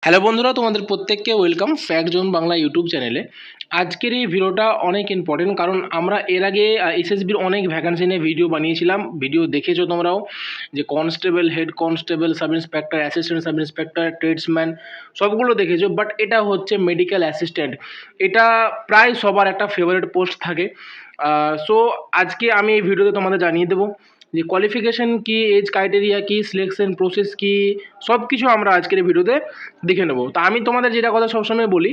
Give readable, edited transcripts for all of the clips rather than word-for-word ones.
Hello বন্ধুরা, তোমাদের প্রত্যেককে welcome fact zone Bangla YouTube চ্যানেলে। আজকের এই ভিডিওটা অনেক ইম্পর্টেন্ট, কারণ আমরা এর আগে এসএসবির অনেক ভ্যাকান্সি নিয়ে ভিডিও বানিয়েছিলাম। ভিডিও দেখেছো তোমরাও, যে constable, head constable, sub inspector, assistant sub inspector, tradesman, সবগুলো দেখেছো। বাট এটা হচ্ছে মেডিকেল অ্যাসিস্ট্যান্ট। এটা প্রায় সবার একটা ফেভারিট পোস্ট থাকে। সো আজকে আমি এই ভিডিওতে তোমাদের জানিয়ে দেবো যে কোয়ালিফিকেশন কি, এজ ক্রাইটেরিয়া কি, সিলেকশন প্রসেস কি, সব কিছু আমরা আজকের এই ভিডিওতে দেখে নেবো। তা আমি তোমাদের যেটা কথা সবসময় বলি,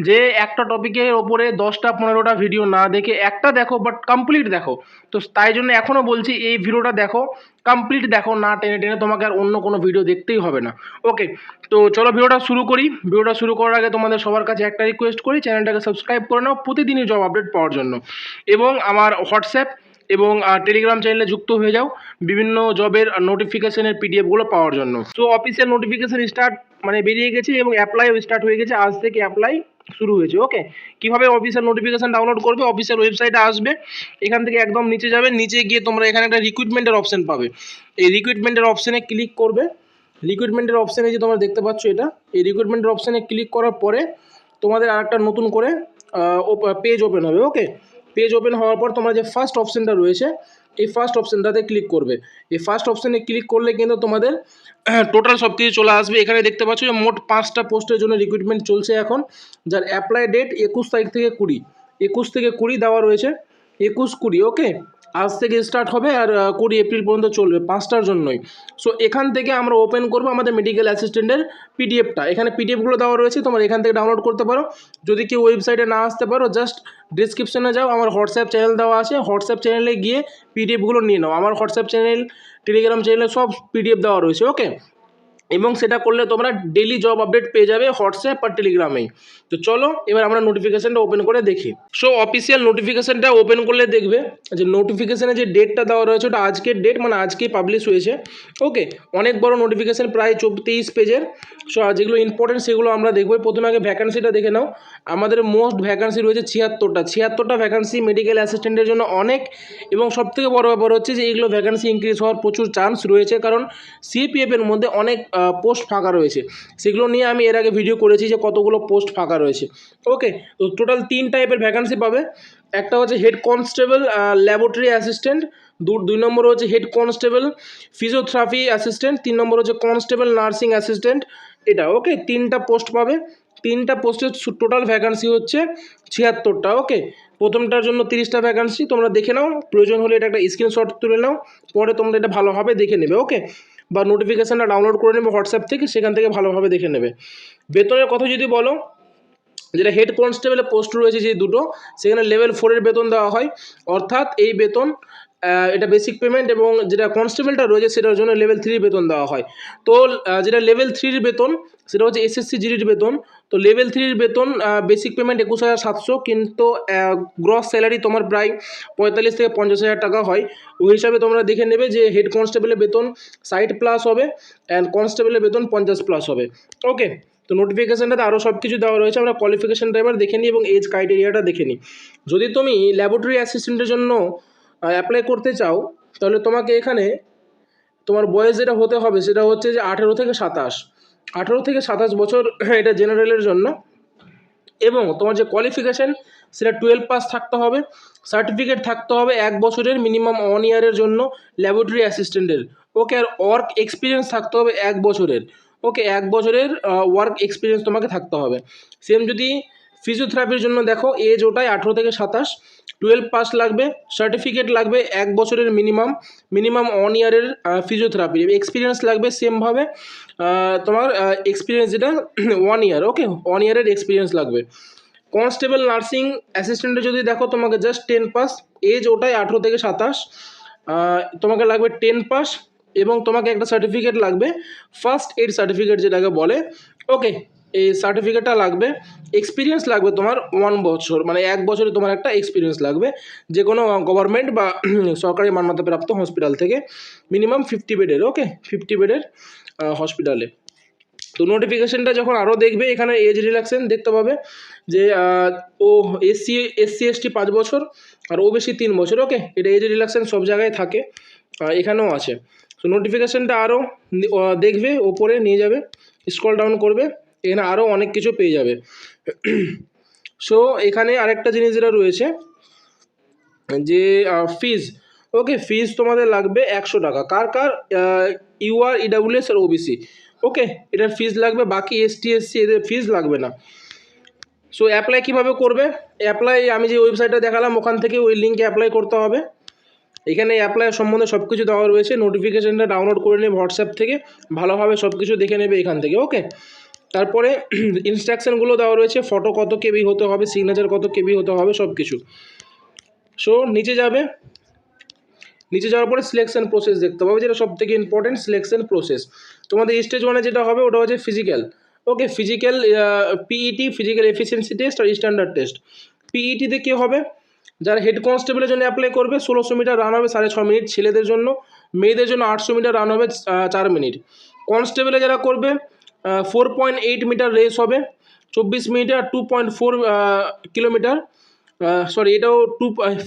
যে একটা টপিকের ওপরে 10টা 15টা ভিডিও না দেখে একটা দেখো, বাট কমপ্লিট দেখো। তো তাই জন্য এখনও বলছি, এই ভিডিওটা দেখো, কমপ্লিট দেখো, না টেনে টেনে। তোমাকে আর অন্য কোনো ভিডিও দেখতেই হবে না। ওকে, তো চলো ভিডিওটা শুরু করি। ভিডিওটা শুরু করার আগে তোমাদের সবার কাছে একটা রিকোয়েস্ট করি, চ্যানেলটাকে সাবস্ক্রাইব করে নাও প্রতিদিনই জব আপডেট পাওয়ার জন্য, এবং আমার হোয়াটসঅ্যাপ এবং টেলিগ্রাম চ্যানেলে যুক্ত হয়ে যাও বিভিন্ন জবের নোটিফিকেশনের পিডিএফগুলো পাওয়ার জন্য। তো অফিসিয়াল নোটিফিকেশন স্টার্ট মানে বেরিয়ে গেছে এবং অ্যাপ্লাইও স্টার্ট হয়ে গেছে। আজ থেকে অ্যাপ্লাই শুরু হয়েছে। ওকে, কীভাবে অফিসিয়াল নোটিফিকেশন ডাউনলোড করবে? অফিসিয়াল ওয়েবসাইটে আসবে, এখান থেকে একদম নিচে যাবে, নিচে গিয়ে তোমরা এখানে একটা রিক্রুটমেন্টের অপশন পাবে। এই রিক্রুটমেন্টের অপশানে ক্লিক করবে। রিক্রুটমেন্টের অপশানে যে তোমরা দেখতে পাচ্ছ এটা, এই রিক্রুটমেন্টের অপশানে ক্লিক করার পরে তোমাদের আর একটা নতুন করে পেজ ওপেন হবে। ওকে, পেজ ওপেন হওয়ার পর তোমার যে ফার্স্ট অপশানটা রয়েছে, এই ফার্স্ট অপশানটাতে ক্লিক করবে। এই ফার্স্ট অপশানে ক্লিক করলে কিন্তু তোমাদের টোটাল সব কিছু চলে আসবে। এখানে দেখতে পাচ্ছ যে মোট 5টা পোস্টের জন্য রিক্রুটমেন্ট চলছে এখন, যার অ্যাপ্লাই ডেট 21 তারিখ থেকে 20, 21 থেকে 20 দেওয়া রয়েছে। 21-20, ওকে, আজ থেকে স্টার্ট হবে আর 20 এপ্রিল পর্যন্ত চলবে, 5টার জন্যই। সো এখান থেকে আমরা ওপেন করবো আমাদের মেডিকেল অ্যাসিস্ট্যান্টের পিডিএফটা। এখানে পিডিএফগুলো দেওয়া রয়েছে, তোমরা এখান থেকে ডাউনলোড করতে পারো। যদি কেউ ওয়েবসাইটে না আসতে পারো, জাস্ট ডিসক্রিপশনে যাও, আমার হোয়াটসঅ্যাপ চ্যানেল দেওয়া আছে, হোয়াটসঅ্যাপ চ্যানেলে গিয়ে পিডিএফগুলো নিয়ে নাও। আমার হোয়াটসঅ্যাপ চ্যানেল, টেলিগ্রাম চ্যানেলে সব পিডিএফ দেওয়া রয়েছে। ওকে, এবং সেটা করলে তোমরা ডেলি জব আপডেট পেয়ে যাবে হোয়াটসঅ্যাপ আর টেলিগ্রামেই। তো চলো এবার আমরা নোটিফিকেশানটা ওপেন করে দেখি। সো অফিসিয়াল নোটিফিকেশানটা ওপেন করলে দেখবে যে নোটিফিকেশানে যে ডেটটা দেওয়া রয়েছে ওটা আজকের ডেট, মানে আজকেই পাবলিশ হয়েছে। ওকে, অনেক বড় নোটিফিকেশান, প্রায় 23 পেজের। সো যেগুলো ইম্পর্টেন্ট সেগুলো আমরা দেখবো। প্রথমে আগে ভ্যাকান্সিটা দেখে নাও। আমাদের মোস্ট ভ্যাকান্সি রয়েছে 76টা ভ্যাকান্সি মেডিকেল অ্যাসিস্ট্যান্টের জন্য অনেক। এবং সবথেকে বড় ব্যাপার হচ্ছে যে এইগুলো ভ্যাকান্সি ইনক্রিজ হওয়ার প্রচুর চান্স রয়েছে, কারণ সিপিএফের মধ্যে অনেক পোস্ট ফাঁকা রয়েছে। সেগুলো নিয়ে আমি এর আগে ভিডিও করেছি যে কতগুলো পোস্ট ফাঁকা রয়েছে। ওকে, তো টোটাল 3 টাইপের ভ্যাকান্সি পাবে। একটা হচ্ছে হেড কনস্টেবল ল্যাবরেটরি অ্যাসিস্ট্যান্ট, 2 নম্বর হচ্ছে হেড কনস্টেবল ফিজিওথেরাপি অ্যাসিস্ট্যান্ট, 3 নম্বর হচ্ছে কনস্টেবল নার্সিং অ্যাসিস্ট্যান্ট। এটা ওকে, 3টা পোস্ট পাবে। 3টা পোস্টের টোটাল ভ্যাকান্সি হচ্ছে 76টা। ওকে, প্রথমটার জন্য 30টা ভ্যাকান্সি, তোমরা দেখে নাও, প্রয়োজন হলে এটা একটা স্ক্রিনশট তুলে নাও, পরে তোমরা এটা ভালোভাবে দেখে নেবে। ওকে, বা নোটিফিকেশানটা ডাউনলোড করে নেবে হোয়াটসঅ্যাপ থেকে, সেখান থেকে ভালোভাবে দেখে নেবে। বেতনের কথা যদি বলো, যেটা হেড কনস্টেবলের পোস্ট রয়েছে যে দুটো, সেখানে লেভেল 4-এর বেতন দেওয়া হয়। অর্থাৎ এই বেতন, এটা বেসিক পেমেন্ট, এবং যেটা কনস্টেবলটা রয়েছে সেটার জন্য লেভেল 3 বেতন দেওয়া হয়। তো যেটা লেভেল 3 বেতন সেটা হচ্ছে এসএসসি জিডির বেতন। তো লেভেল 3 বেতন বেসিক পেমেন্ট 21,700, কিন্তু গ্রস স্যালারি তোমার প্রায় 45 থেকে 50,000 টাকা হয়। ওই হিসাবে তোমরা দেখে নেবে যে হেড কনস্টেবলের বেতন 60+ হবে অ্যান্ড কনস্টেবলের বেতন 50+ হবে। ওকে, তো নোটিফিকেশানটাতে আরও সব কিছু দেওয়া রয়েছে। আমরা কোয়ালিফিকেশানটা এবার দেখে নিই এবং এজ ক্রাইটেরিয়াটা দেখে নিই। যদি তুমি ল্যাবরেটরি অ্যাসিস্ট্যান্টের জন্য অ্যাপ্লাই করতে চাও, তাহলে তোমাকে এখানে তোমার বয়স যেটা হতে হবে সেটা হচ্ছে যে 18 থেকে 27, 18 থেকে 27 বছর, এটা জেনারেলের জন্য। এবং তোমার যে কোয়ালিফিকেশান সেটা 12 পাস থাকতে হবে। সার্টিফিকেট থাকতে হবে 1 বছরের, মিনিমাম 1 ইয়ারের জন্য ল্যাবরেটরি অ্যাসিস্ট্যান্টের। ওকে, আর ওয়ার্ক এক্সপিরিয়েন্স থাকতে হবে 1 বছরের। ওকে, 1 বছরের ওয়ার্ক এক্সপিরিয়েন্স তোমাকে থাকতে হবে। সেম যদি ফিজিওথেরাপির জন্য দেখো, এজ ওটাই 18 থেকে 27, 12 পাস লাগবে, সার্টিফিকেট লাগবে 1 বছরের মিনিমাম 1 ইয়ারের ফিজিওথেরাপির এক্সপিরিয়েন্স লাগবে। সেমভাবে তোমার এক্সপিরিয়েন্স যেটা 1 ইয়ার, ওকে, 1 ইয়ারের এক্সপিরিয়েন্স লাগবে। কনস্টেবল নার্সিং অ্যাসিস্ট্যান্টে যদি দেখো, তোমাকে জাস্ট 10 পাস, এজ ওটাই 18 থেকে 27, তোমাকে লাগবে 10 পাস, এবং তোমাকে একটা সার্টিফিকেট লাগবে, ফার্স্ট এড সার্টিফিকেট যেটাকে বলে। ওকে, এই সার্টিফিকেটটা লাগবে। এক্সপিরিয়েন্স লাগবে তোমার 1 বছর, মানে 1 বছরে তোমার একটা এক্সপিরিয়েন্স লাগবে যে কোনো গভর্নমেন্ট বা সরকারি মান্যতাপ্রাপ্ত হসপিটাল থেকে, মিনিমাম 50 বেডের। ওকে, 50 বেডের হসপিটালে। তো নোটিফিকেশানটা যখন আরও দেখবে, এখানে এজ রিল্যাক্সেশন দেখতে পাবে যে ও এসসি এসটি 5 বছর আর ওবিসি 3 বছর। ওকে, এটা এজ রিল্যাক্সেশন সব জায়গায় থাকে, এখানেও আছে। তো নোটিফিকেশানটা আরও দেখবে, ওপরে নিয়ে যাবে, স্ক্রল ডাউন করবে, এখানে আরও অনেক কিছু পেয়ে যাবে। সো এখানে আরেকটা জিনিস যেটা রয়েছে যে ফিজ, ওকে, ফিজ তোমাদের লাগবে 100 টাকা। কার কার? ইউআর, ইডাব্লিউএস আর ওবিসি, ওকে, এটার ফিজ লাগবে। বাকি এসটি এসসি এদের ফিজ লাগবে না। সো অ্যাপ্লাই কীভাবে করবে? অ্যাপ্লাই আমি যে ওয়েবসাইটটা দেখালাম ওখান থেকে ওই লিঙ্কে অ্যাপ্লাই করতে হবে। এখানে অ্যাপ্লাই সম্বন্ধে সব কিছু দেওয়া রয়েছে, নোটিফিকেশানটা ডাউনলোড করে নেবে হোয়াটসঅ্যাপ থেকে, ভালোভাবে সব কিছু দেখে নেবে এখান থেকে, ওকে। তারপরে ইনস্ট্রাকশানগুলো দেওয়া রয়েছে, ফটো কত কেবি হতে হবে, সিগনেচার কত কেবি হতে হবে, সব কিছু। সো নিচে যাবে, নিচে যাওয়ার পরে সিলেকশন প্রসেস দেখতে পাবে, যেটা সব থেকে ইম্পর্টেন্ট, সিলেকশন প্রসেস। তোমাদের স্টেজ 1-এ যেটা হবে ওটা হচ্ছে physical, okay, physical PET, physical efficiency test আর স্ট্যান্ডার্ড টেস্ট। পিইটিতে কী হবে? যারা হেড কনস্টেবলের জন্য অ্যাপ্লাই করবে 1600 মিটার রান হবে 6.5 মিনিট ছেলেদের জন্য, মেয়েদের জন্য 800 মিটার রান হবে 4 মিনিট। কনস্টেবলে যারা করবে 4.8 মিটার রেস হবে 24 মিনিটে, আর 2.4 কিলোমিটার, সরি এটাও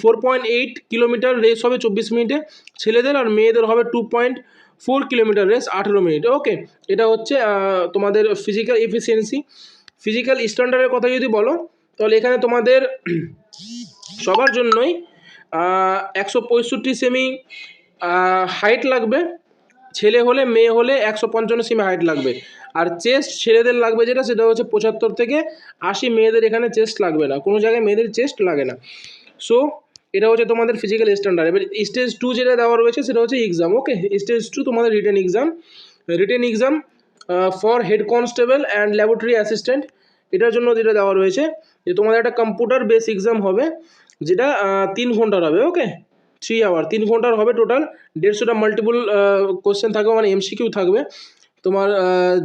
4.8 কিলোমিটার রেস হবে 24 মিনিটে ছেলেদের, আর মেয়েদের হবে 2.4 কিলোমিটার রেস 18 মিনিটে, ওকে। এটা হচ্ছে তোমাদের ফিজিক্যাল এফিসিয়েন্সি। ফিজিক্যাল স্ট্যান্ডার্ডের কথা যদি বলো তাহলে এখানে তোমাদের সবার জন্যই 165 সেমি হাইট লাগবে, ছেলে হলে মেয়ে হলে 155 সেমি হাইট লাগবে। আর চেস্ট ছেলেদের লাগবে যেটা, সেটা হচ্ছে 75 থেকে 80, মেয়েদের এখানে চেস্ট লাগবে না, কোনো জায়গায় মেয়েদের চেস্ট লাগে না। সো এটা হচ্ছে তোমাদের ফিজিক্যাল স্ট্যান্ডার্ড। এবার স্টেজ 2 যেটা দেওয়া রয়েছে সেটা হচ্ছে এক্সাম, ওকে। স্টেজ 2 তোমাদের written exam for head constable and laboratory assistant. এটার জন্য যেটা দেওয়া রয়েছে যে তোমাদের একটা কম্পিউটার বেস এক্সাম হবে, যেটা 3 ঘন্টার হবে, ওকে, 3 আওয়ার, 3 ঘন্টার হবে টোটাল। 150টা মাল্টিপল কোশ্চেন থাকবে, মানে এমসিকিউ থাকবে। তোমার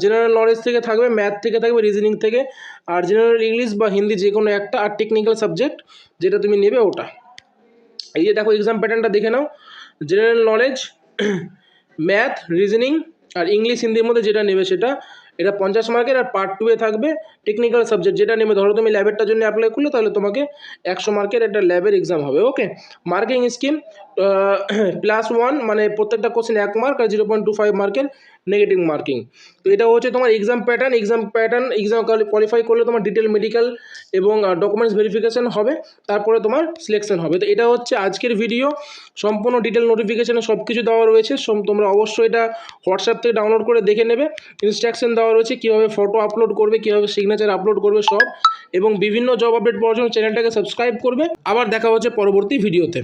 জেনারেল নলেজ থেকে থাকবে, ম্যাথ থেকে থাকবে, রিজনিং থেকে, আর জেনারেল ইংলিশ বা হিন্দি যে কোনো একটা, আর টেকনিক্যাল সাবজেক্ট যেটা তুমি নেবে ওটা। এই যে দেখো এক্সাম প্যাটার্নটা দেখে নাও, জেনারেল নলেজ, ম্যাথ, রিজনিং আর ইংলিশ হিন্দির মধ্যে যেটা নেবে সেটা, এটা 50 মার্কের। আর পার্ট 2-এ থাকবে টেকনিক্যাল সাবজেক্ট যেটা নেবে, ধরো তুমি ল্যাবেরটার জন্য অ্যাপ্লাই করলে তাহলে তোমাকে 100 মার্কের একটা ল্যাবের এক্সাম হবে, ওকে। মার্কিং স্কিম +1, মানে প্রত্যেকটা কোশ্চেন 1 মার্ক, আর 0.25 মার্কের নেগেটিভ মার্কিং। তো এটা হচ্ছে তোমার এক্সাম প্যাটার্ন। এক্সাম কোয়ালিফাই করলে তোমার ডিটেল মেডিকেল এবং ডকুমেন্টস ভেরিফিকেশান হবে, তারপরে তোমার সিলেকশন হবে। তো এটা হচ্ছে আজকের ভিডিও, সম্পূর্ণ ডিটেল নোটিফিকেশানে সব কিছু দেওয়া রয়েছে। তোমরা অবশ্যই এটা হোয়াটসঅ্যাপ থেকে ডাউনলোড করে দেখে নেবে। ইনস্ট্রাকশন দেওয়া রয়েছে কীভাবে ফটো আপলোড করবে, কীভাবে সিগনেচার আপলোড করবে সব, এবং বিভিন্ন জব আপডেট পাওয়ার জন্য চ্যানেলটাকে সাবস্ক্রাইব করবে। আবার দেখা হচ্ছে পরবর্তী ভিডিওতে।